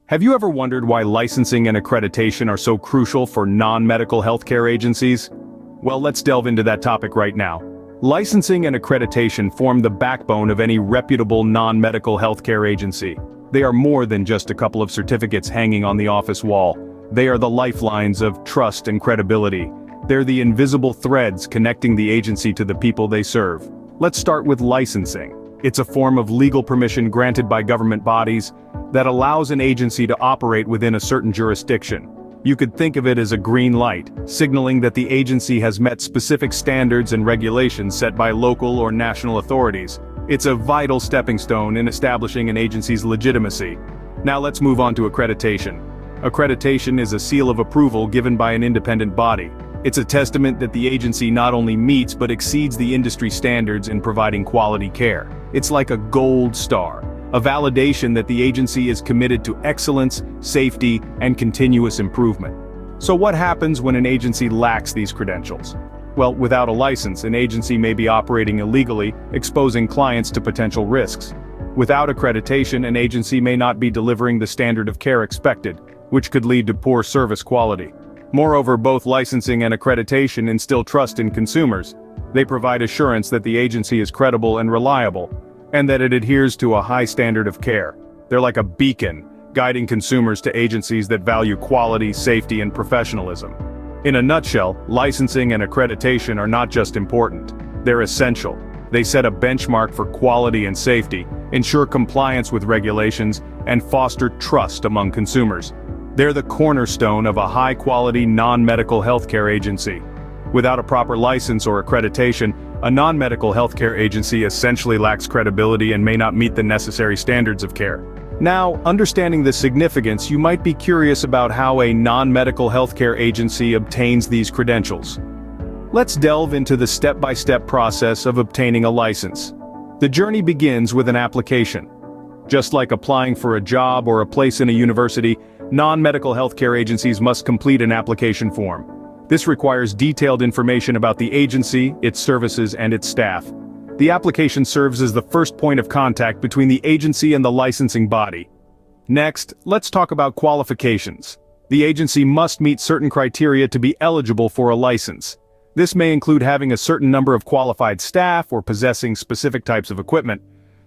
Have you ever wondered why licensing and accreditation are so crucial for non-medical healthcare agencies? Well, let's delve into that topic right now. Licensing and accreditation form the backbone of any reputable non-medical healthcare agency. They are more than just a couple of certificates hanging on the office wall. They are the lifelines of trust and credibility. They're the invisible threads connecting the agency to the people they serve. Let's start with licensing. It's a form of legal permission granted by government bodies that allows an agency to operate within a certain jurisdiction. You could think of it as a green light, signaling that the agency has met specific standards and regulations set by local or national authorities. It's a vital stepping stone in establishing an agency's legitimacy. Now let's move on to accreditation. Accreditation is a seal of approval given by an independent body. It's a testament that the agency not only meets but exceeds the industry standards in providing quality care. It's like a gold star, a validation that the agency is committed to excellence, safety, and continuous improvement. So what happens when an agency lacks these credentials? Well, without a license, an agency may be operating illegally, exposing clients to potential risks. Without accreditation, an agency may not be delivering the standard of care expected, which could lead to poor service quality. Moreover, both licensing and accreditation instill trust in consumers. They provide assurance that the agency is credible and reliable, and that it adheres to a high standard of care. They're like a beacon, guiding consumers to agencies that value quality, safety, and professionalism. In a nutshell, licensing and accreditation are not just important, they're essential. They set a benchmark for quality and safety, ensure compliance with regulations, and foster trust among consumers. They're the cornerstone of a high-quality non-medical healthcare agency. Without a proper license or accreditation, a non-medical healthcare agency essentially lacks credibility and may not meet the necessary standards of care. Now, understanding the significance, you might be curious about how a non-medical healthcare agency obtains these credentials. Let's delve into the step-by-step process of obtaining a license. The journey begins with an application. Just like applying for a job or a place in a university, non-medical healthcare agencies must complete an application form. This requires detailed information about the agency, its services, and its staff. The application serves as the first point of contact between the agency and the licensing body. Next, let's talk about qualifications. The agency must meet certain criteria to be eligible for a license. This may include having a certain number of qualified staff or possessing specific types of equipment.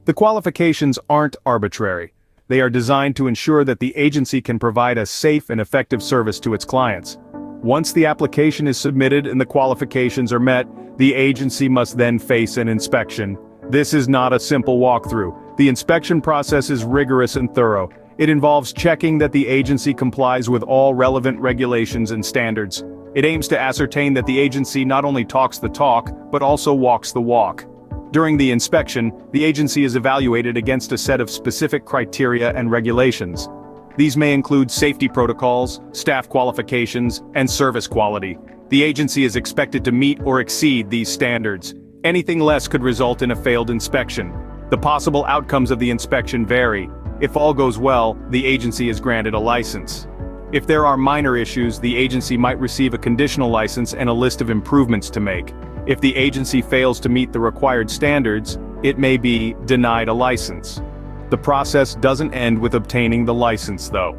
The qualifications aren't arbitrary. They are designed to ensure that the agency can provide a safe and effective service to its clients. Once the application is submitted and the qualifications are met, the agency must then face an inspection. This is not a simple walkthrough. The inspection process is rigorous and thorough. It involves checking that the agency complies with all relevant regulations and standards. It aims to ascertain that the agency not only talks the talk, but also walks the walk. During the inspection, the agency is evaluated against a set of specific criteria and regulations. These may include safety protocols, staff qualifications, and service quality. The agency is expected to meet or exceed these standards. Anything less could result in a failed inspection. The possible outcomes of the inspection vary. If all goes well, the agency is granted a license. If there are minor issues, the agency might receive a conditional license and a list of improvements to make. If the agency fails to meet the required standards, it may be denied a license. The process doesn't end with obtaining the license, though.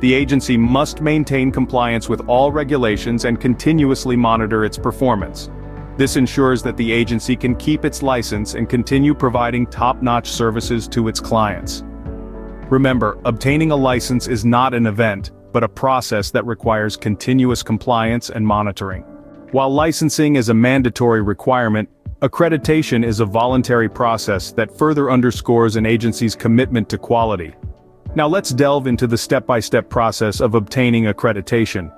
The agency must maintain compliance with all regulations and continuously monitor its performance. This ensures that the agency can keep its license and continue providing top-notch services to its clients. Remember, obtaining a license is not an event, but a process that requires continuous compliance and monitoring. While licensing is a mandatory requirement, accreditation is a voluntary process that further underscores an agency's commitment to quality. Now let's delve into the step-by-step process of obtaining accreditation.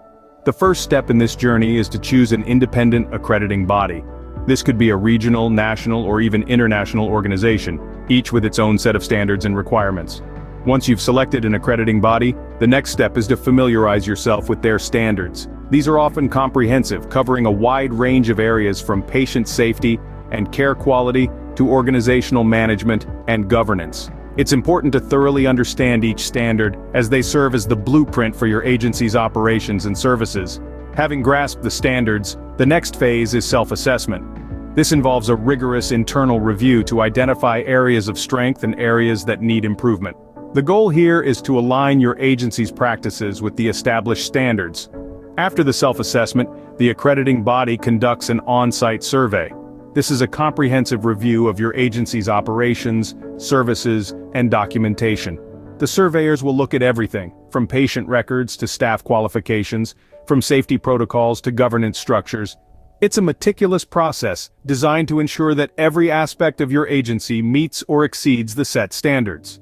The first step in this journey is to choose an independent accrediting body. This could be a regional, national, or even international organization, each with its own set of standards and requirements. Once you've selected an accrediting body, the next step is to familiarize yourself with their standards. These are often comprehensive, covering a wide range of areas from patient safety and care quality to organizational management and governance. It's important to thoroughly understand each standard, as they serve as the blueprint for your agency's operations and services. Having grasped the standards, the next phase is self-assessment. This involves a rigorous internal review to identify areas of strength and areas that need improvement. The goal here is to align your agency's practices with the established standards. After the self-assessment, the accrediting body conducts an on-site survey. This is a comprehensive review of your agency's operations, services, and documentation. The surveyors will look at everything, from patient records to staff qualifications, from safety protocols to governance structures. It's a meticulous process designed to ensure that every aspect of your agency meets or exceeds the set standards.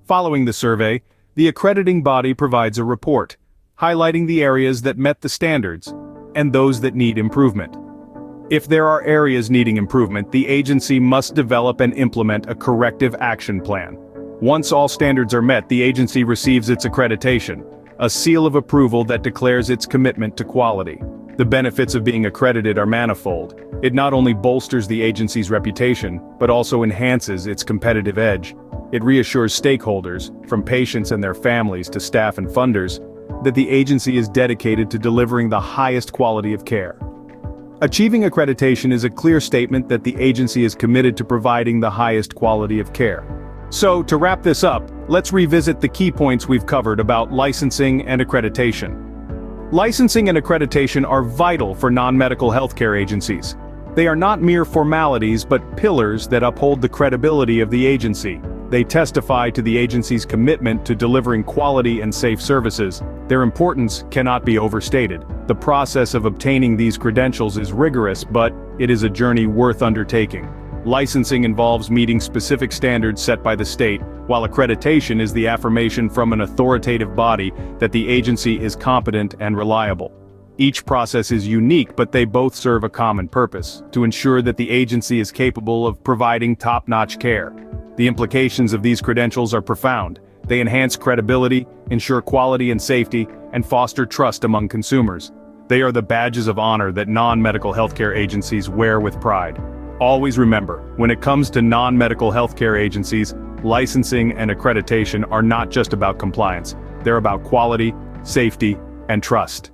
Following the survey, the accrediting body provides a report, highlighting the areas that met the standards and those that need improvement. If there are areas needing improvement, the agency must develop and implement a corrective action plan. Once all standards are met, the agency receives its accreditation, a seal of approval that declares its commitment to quality. The benefits of being accredited are manifold. It not only bolsters the agency's reputation, but also enhances its competitive edge. It reassures stakeholders, from patients and their families to staff and funders, that the agency is dedicated to delivering the highest quality of care. Achieving accreditation is a clear statement that the agency is committed to providing the highest quality of care. So, to wrap this up, let's revisit the key points we've covered about licensing and accreditation. Licensing and accreditation are vital for non-medical healthcare agencies. They are not mere formalities but pillars that uphold the credibility of the agency. They testify to the agency's commitment to delivering quality and safe services. Their importance cannot be overstated. The process of obtaining these credentials is rigorous, but it is a journey worth undertaking. Licensing involves meeting specific standards set by the state, while accreditation is the affirmation from an authoritative body that the agency is competent and reliable. Each process is unique, but they both serve a common purpose: to ensure that the agency is capable of providing top-notch care. The implications of these credentials are profound. They enhance credibility, ensure quality and safety, and foster trust among consumers. They are the badges of honor that non-medical healthcare agencies wear with pride. Always remember, when it comes to non-medical healthcare agencies, licensing and accreditation are not just about compliance. They're about quality, safety, and trust.